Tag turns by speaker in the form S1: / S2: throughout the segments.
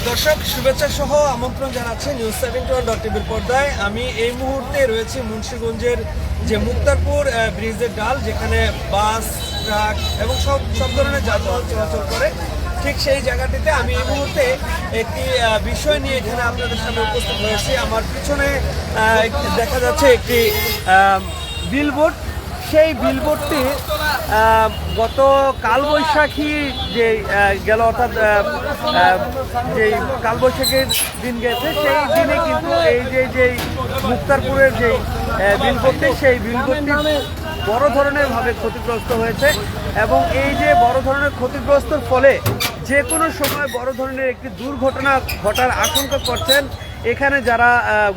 S1: দর্শক শুভেচ্ছা সহ আমন্ত্রণ জানাচ্ছি নিউজ 71.টিভির পর্দায়। আমি এই মুহূর্তে রয়েছি মুন্সিগঞ্জের যে মুক্তারপুর ব্রিজের ডাল, যেখানে বাস, ট্রাক এবং সব ধরনের যানবাহন চলাচল করে। ঠিক সেই জায়গাটিতে আমি এই মুহূর্তে একটি বিষয় নিয়ে এখানে আপনাদের সামনে উপস্থিত হয়েছি। আমার পিছনে দেখা যাচ্ছে একটি বিলবোর্ড। সেই বিলবোর্ডটি গত কালবৈশাখী যে গেল, অর্থাৎ যেই কালবৈশাখীর দিন গেছে, সেই দিনে কিন্তু এই যে মুক্তারপুরের যে বিলবোর্ডটি, সেই বিলবোর্ডটি বড় ধরনের ভাবে ক্ষতিগ্রস্ত হয়েছে। এবং এই যে বড় ধরনের ক্ষতিগ্রস্তর ফলে যে কোনো সময় বড় ধরনের একটি দুর্ঘটনা ঘটার আশঙ্কা করছেন এখানে যারা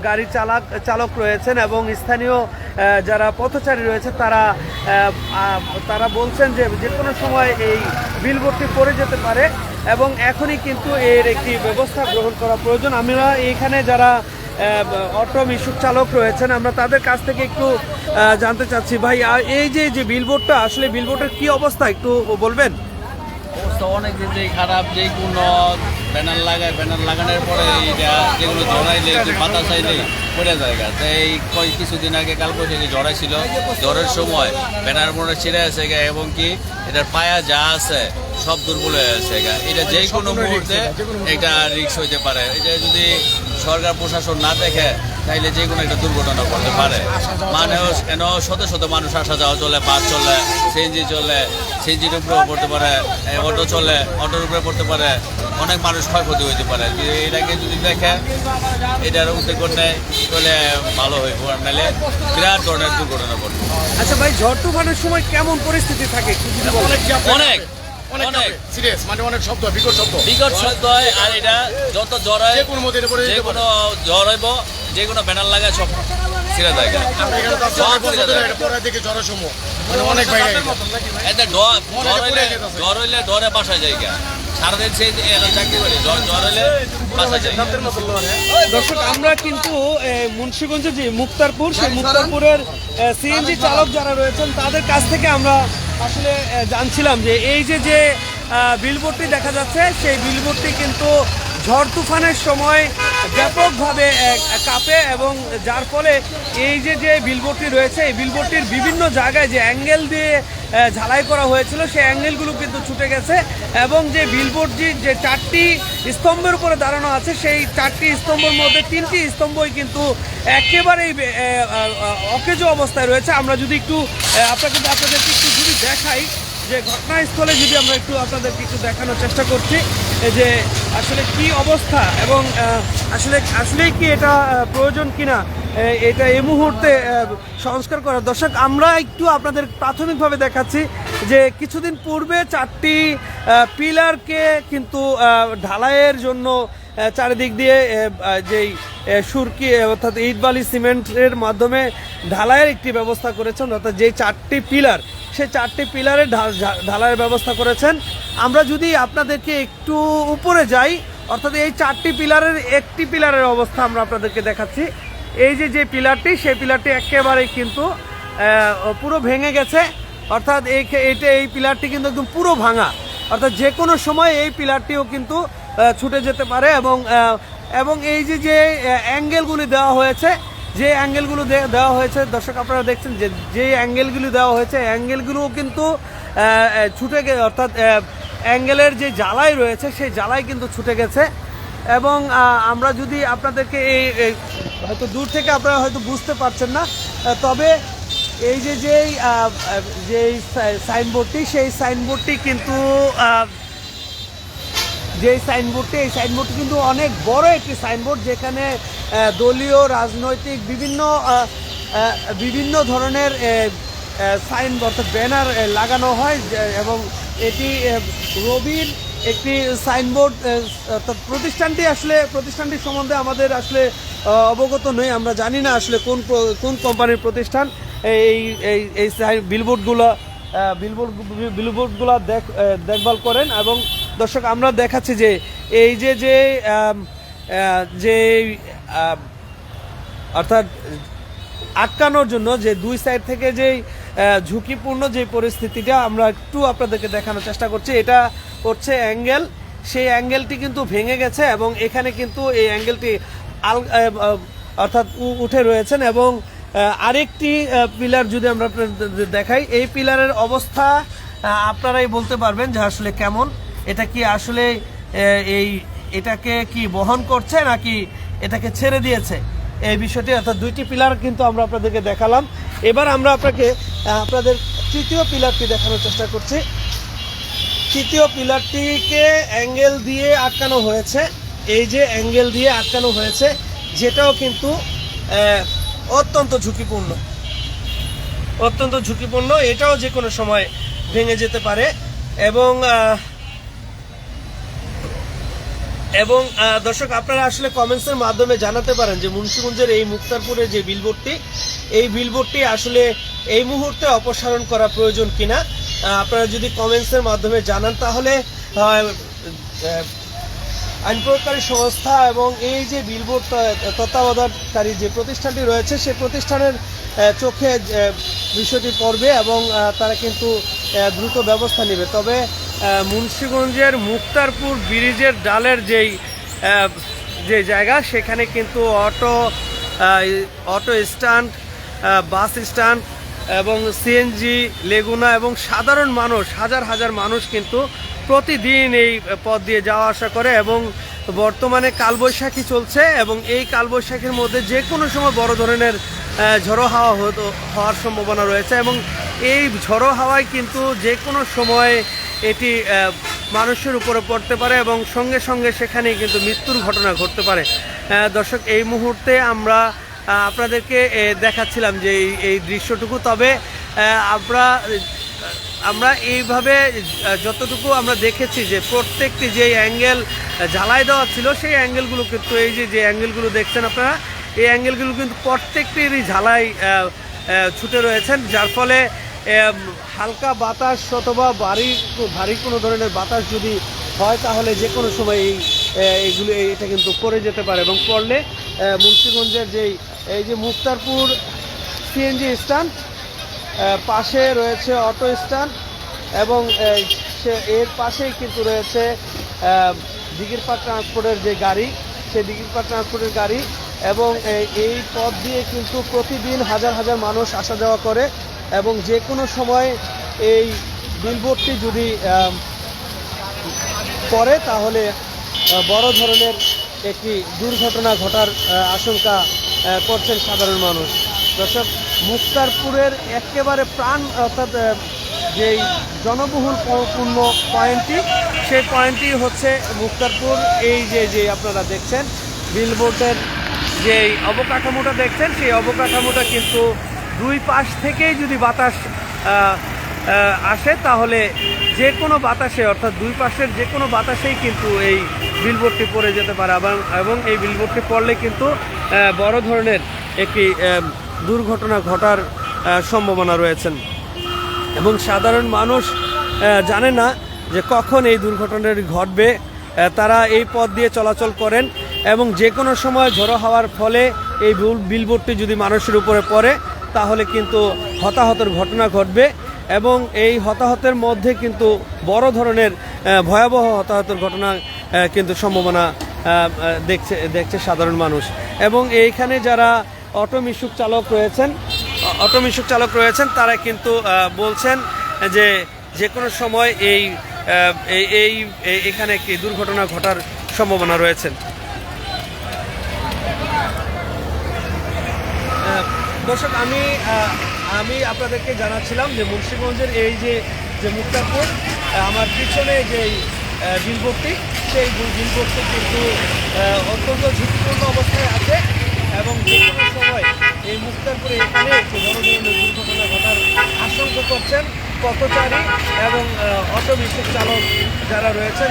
S1: গাড়ি চালক রয়েছেন এবং স্থানীয় যারা পথচারী রয়েছে, তারা বলছেন যে কোনো সময় এই বিলবোর্ডটি পড়ে যেতে পারে এবং এখনই কিন্তু এর একটি ব্যবস্থা গ্রহণ করা প্রয়োজন। আমরা এখানে যারা অটো মিশুক চালক রয়েছেন, আমরা তাদের কাছ থেকে একটু জানতে চাচ্ছি। ভাই, এই যে বিলবোর্ডটা, আসলে বিলবোর্ডের কি অবস্থা একটু বলবেন?
S2: অবস্থা অনেক দিন থেকে খারাপ। যে কোনো ব্যানার লাগানোর পরে যেগুলো জড়াইলে বাতাস আইলে পড়ে জায়গা। তো এই কিছুদিন আগে কালবৈশাখী জড়াইছিল, জ্বরের সময় ব্যানার মোড়ে ছিঁড়ে আছে এবং কি এটার পায়া যা আছে সব দুর্বল হয়ে আছে। এটা যে কোনো মুহূর্তে এটা রিস্ক হইতে পারে। এটা যদি সরকার প্রশাসন না দেখে তাইলে যে কোনো একটা দুর্ঘটনা করতে পারে। মানুষ শত শত মানুষ আসা যাওয়া চলে, বাস চলে, সিএনজি চলে, সিএনজির উপরেও পড়তে পারে, অটো চলে, অটোর উপরে পড়তে পারে, অনেক মানুষ ক্ষয়ক্ষতি হইতে পারে। এটাকে যদি দেখে এটার উদ্যোগ করতে তাহলে ভালো হইব, নাহলে বিরাট ধরনের দুর্ঘটনা ঘটবে।
S1: আচ্ছা ভাই, ঝড় তুফানের সময় কেমন পরিস্থিতি থাকে?
S2: অনেক
S3: সিরিয়াস, মানে অনেক শব্দ, বিকট শব্দ
S2: হয়। আর এটা যত জ্বর হয়, যে কোনো জ্বর হইব, যে কোনো ব্যানার লাগায় সব ছিঁড়ে জায়গা। জ্বর হইলে ডরে বাসা জায়গা, সারাদিন সেই চাকরি করি, জ্বর হইলে বাসা জায়গা।
S1: দর্শক, আমরা কিন্তু মুন্সিগঞ্জে যে মুক্তারপুর, সেই মুক্তারপুরের সিএনজি চালক যারা রয়েছেন তাদের কাছ থেকে আমরা আসলে জানছিলাম যে এই যে বিলবোর্ডটি দেখা যাচ্ছে, সেই বিলবোর্ডটি কিন্তু ঝড় তুফানের সময় ব্যাপকভাবে কাঁপে এবং যার ফলে এই যে বিলবোর্ডটি রয়েছে, এই বিলবোর্ডটির বিভিন্ন জায়গায় যে অ্যাঙ্গেল দিয়ে ঝালাই করা হয়েছিল, সেই অ্যাঙ্গেলগুলো কিন্তু ছুটে গেছে এবং যে বিলবোর্ডটি যে 4টি স্তম্ভের উপরে দাঁড়ানো আছে, সেই 4টি স্তম্ভের মধ্যে 3টি স্তম্ভই কিন্তু একেবারেই অকেজো অবস্থায় রয়েছে। আমরা যদি একটু আপনাদেরকে একটু যদি দেখাই, যে ঘটনাস্থলে যদি আমরা একটু আপনাদেরকে একটু দেখানোর চেষ্টা করছি যে আসলে কি অবস্থা এবং আসলেই কি এটা প্রয়োজন কিনা এটা এই মুহূর্তে সংস্কার করা। দর্শক, আমরা একটু আপনাদের প্রাথমিকভাবে দেখাচ্ছি যে কিছুদিন পূর্বে 4টি পিলারকে কিন্তু ঢালাইয়ের জন্য চারিদিক দিয়ে যেই সুরকি অর্থাৎ ইট বালি সিমেন্টের মাধ্যমে ঢালাইয়ের একটি ব্যবস্থা করেছেন, অর্থাৎ যেই 4টি পিলার, সেই 4টি পিলারের ঢালাইয়ের ব্যবস্থা করেছেন। আমরা যদি আপনাদেরকে একটু উপরে যাই, অর্থাৎ এই 4টি পিলারের একটি পিলারের অবস্থা আমরা আপনাদেরকে দেখাচ্ছি। এই যে পিলারটি, সেই পিলারটি একেবারেই কিন্তু পুরো ভেঙে গেছে, অর্থাৎ এই পিলারটি কিন্তু একদম পুরো ভাঙা, অর্থাৎ যে কোনো সময় এই পিলারটিও কিন্তু ছুটে যেতে পারে। এবং এই যে অ্যাঙ্গেলগুলি দেওয়া হয়েছে, যে অ্যাঙ্গেলগুলো দেওয়া হয়েছে, দর্শক আপনারা দেখছেন যে অ্যাঙ্গেলগুলি দেওয়া হয়েছে, অ্যাঙ্গেলগুলোও কিন্তু ছুটে গেছে, অর্থাৎ অ্যাঙ্গেলের যে জ্বালাই রয়েছে সেই জ্বালাই কিন্তু ছুটে গেছে। এবং আমরা যদি আপনাদেরকে এই হয়তো দূর থেকে আপনারা হয়তো বুঝতে পারছেন না, তবে এই যে সাইনবোর্ডটি, সেই সাইনবোর্ডটি কিন্তু এই সাইনবোর্ডটি কিন্তু অনেক বড় একটি সাইনবোর্ড, যেখানে দলীয় রাজনৈতিক বিভিন্ন ধরনের সাইনবোর্ড অর্থাৎ ব্যানার লাগানো হয়। এবং এটি রবির একটি সাইনবোর্ড, অর্থাৎ প্রতিষ্ঠানটি সম্বন্ধে আমাদের আসলে অবগত নই, আমরা জানি না আসলে কোন কোম্পানির প্রতিষ্ঠান এই বিলবোর্ডগুলো দেখভাল করেন। এবং দর্শক, আমরা দেখাচ্ছি যে এই যে অর্থাৎ আটকানোর জন্য যে দুই সাইড থেকে যেই ঝুঁকিপূর্ণ যে পরিস্থিতিটা আমরা একটু আপনাদেরকে দেখানোর চেষ্টা করছি, এটা করছে অ্যাঙ্গেল, সেই অ্যাঙ্গেলটি কিন্তু ভেঙে গেছে এবং এখানে কিন্তু এই অ্যাঙ্গেলটি অর্থাৎ উঠে রয়েছেন। এবং আরেকটি পিলার যদি আমরা আপনাদের দেখাই, এই পিলারের অবস্থা আপনারাই বলতে পারবেন যে আসলে কেমন, এটা কি আসলে এটাকে কি বহন করছে নাকি এটাকে ছেড়ে দিয়েছে, এই বিষয়টি। অর্থাৎ দুইটি পিলার কিন্তু আমরা আপনাদেরকে দেখালাম। এবার আমরা আপনাদের তৃতীয় পিলারটি দেখানোর চেষ্টা করছি। তৃতীয় পিলারটিকে অ্যাঙ্গেল দিয়ে আটকানো হয়েছে, এই যে অ্যাঙ্গেল দিয়ে আটকানো হয়েছে, যেটাও কিন্তু অত্যন্ত ঝুঁকিপূর্ণ, এটাও যে কোনো সময় ভেঙে যেতে পারে। এবং দর্শক, আপনারা আসলে কমেন্টসের মাধ্যমে জানাতে পারেন যে মুন্সিগঞ্জের এই মুক্তারপুরের যে বিলবোর্ডটি আসলে এই মুহূর্তে অপসারণ করা প্রয়োজন কিনা। আপনারা যদি কমেন্টসের মাধ্যমে জানান তাহলে আইন প্রয়োগকারী সংস্থা এবং এই যে বিলবোর্ড তত্ত্বাবধানকারী যে প্রতিষ্ঠানটি রয়েছে সেই প্রতিষ্ঠানের চোখে বিষয়টি পড়বে এবং তারা কিন্তু দ্রুত ব্যবস্থা নেবে। তবে মুন্সিগঞ্জের মুক্তারপুর ব্রিজের ডালের যে জায়গা, সেখানে কিন্তু অটো স্ট্যান্ড, বাস স্ট্যান্ড এবং সিএনজি, লেগুনা এবং সাধারণ মানুষ, হাজার মানুষ কিন্তু প্রতিদিন এই পথ দিয়ে যাওয়া আসা করে। এবং বর্তমানে কালবৈশাখী চলছে এবং এই কালবৈশাখীর মধ্যে যে কোনো সময় বড় ধরনের ঝড়ো হাওয়া হওয়ার সম্ভাবনা রয়েছে এবং এই ঝড়ো হাওয়ায় কিন্তু যে কোনো সময় এটি মানুষের উপরে পড়তে পারে এবং সঙ্গে সঙ্গে সেখানেই কিন্তু মৃত্যুর ঘটনা ঘটতে পারে। দর্শক, এই মুহূর্তে আমরা আপনাদেরকে দেখাচ্ছিলাম যে এই দৃশ্যটুকু। তবে আমরা এইভাবে যতটুকু আমরা দেখেছি যে প্রত্যেকটি যে অ্যাঙ্গেল ঝালাই দেওয়া ছিল সেই অ্যাঙ্গেলগুলো কিন্তু এই যে অ্যাঙ্গেলগুলো দেখছেন আপনারা, এই অ্যাঙ্গেলগুলো কিন্তু প্রত্যেকটিরই ঝালাই ছুটে রয়েছেন, যার ফলে হালকা বাতাস অথবা ভারী কোনো ধরনের বাতাস যদি হয় তাহলে যে কোনো সময় এটা কিন্তু পড়ে যেতে পারে। এবং পড়লে মুন্সিগঞ্জের এই যে মুক্তারপুর সিএনজি স্ট্যান্ড, পাশে রয়েছে অটো স্ট্যান্ড এবং এর পাশেই কিন্তু রয়েছে দিঘিরপাড় ট্রান্সপোর্টের যে গাড়ি, সেই দিঘিরপাড় ট্রান্সপোর্টের গাড়ি। এবং এই পথ দিয়ে কিন্তু প্রতিদিন হাজার মানুষ আসা যাওয়া করে এবং যে কোনো সময় এই বিলবোর্ডটি যদি পড়ে তাহলে বড় ধরনের একটি দুর্ঘটনা ঘটার আশঙ্কা করছেন সাধারণ মানুষ। দর্শক, মুক্তারপুরের একেবারে প্রাণ অর্থাৎ যেই জনবহুলপূর্ণ পয়েন্টটি, সেই পয়েন্টটি হচ্ছে মুক্তারপুর। এই যে আপনারা দেখছেন বিলবোর্ডের যে অবকাঠামোটা দেখছেন, সেই অবকাঠামোটা কিন্তু দুই পাশ থেকেই যদি বাতাস আসে তাহলে যে কোনো বাতাসে, অর্থাৎ দুই পাশের যে কোনো বাতাসেই কিন্তু এই বিলবোর্ডটি পড়ে যেতে পারে এবং এই বিলবোর্ডটি পড়লে কিন্তু বড় ধরনের একটি দুর্ঘটনা ঘটার সম্ভাবনা রয়েছেন। এবং সাধারণ মানুষ জানে না যে কখন এই দুর্ঘটনাটি ঘটবে, তারা এই পথ দিয়ে চলাচল করেন এবং যে কোনো সময় ঝড়ো হওয়ার ফলে এই বিলবোর্ডটি যদি মানুষের উপরে পড়ে তাহলে কিন্তু হতাহতের ঘটনা ঘটবে এবং এই হতাহতের মধ্যে কিন্তু বড় ধরনের ভয়াবহ হতাহতের ঘটনা কিন্তু সম্ভাবনা দেখছে সাধারণ মানুষ। এবং এইখানে যারা অটো মিশুক চালক রয়েছেন তারা কিন্তু বলছেন যে কোনো সময় এখানে একটি দুর্ঘটনা ঘটার সম্ভাবনা রয়েছে। দর্শক, আমি আপনাদেরকে জানাচ্ছিলাম যে মুন্সিগঞ্জের এই যে মুক্তারপুর, আমার পিছনে যে বিলবোর্ডটি, সেই বিলবোর্ডটি কিন্তু অত্যন্ত ঝুঁকিপূর্ণ অবস্থায় আছে এবং যে কোনো সময় এই মুক্তারপুরে এখানে একটি বড় ধরনের দুর্ঘটনা ঘটার আশঙ্কা করছেন পথচারী এবং অটো রিক্সা চালক যারা রয়েছেন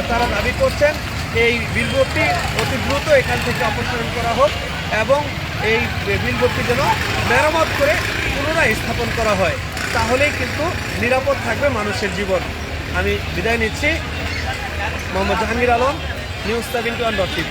S1: তারা দাবি করছেন এই বিলবোর্ডটি অতি দ্রুত এখান থেকে অপসারণ করা হোক এবং এই বিলবোর্ডটি যেন মেরামত করে পুনরায় স্থাপন করা হয়, তাহলেই কিন্তু নিরাপদ থাকবে মানুষের জীবন। আমি বিদায় নিচ্ছি। Mohammad Jahangir Alam, news 71.tv।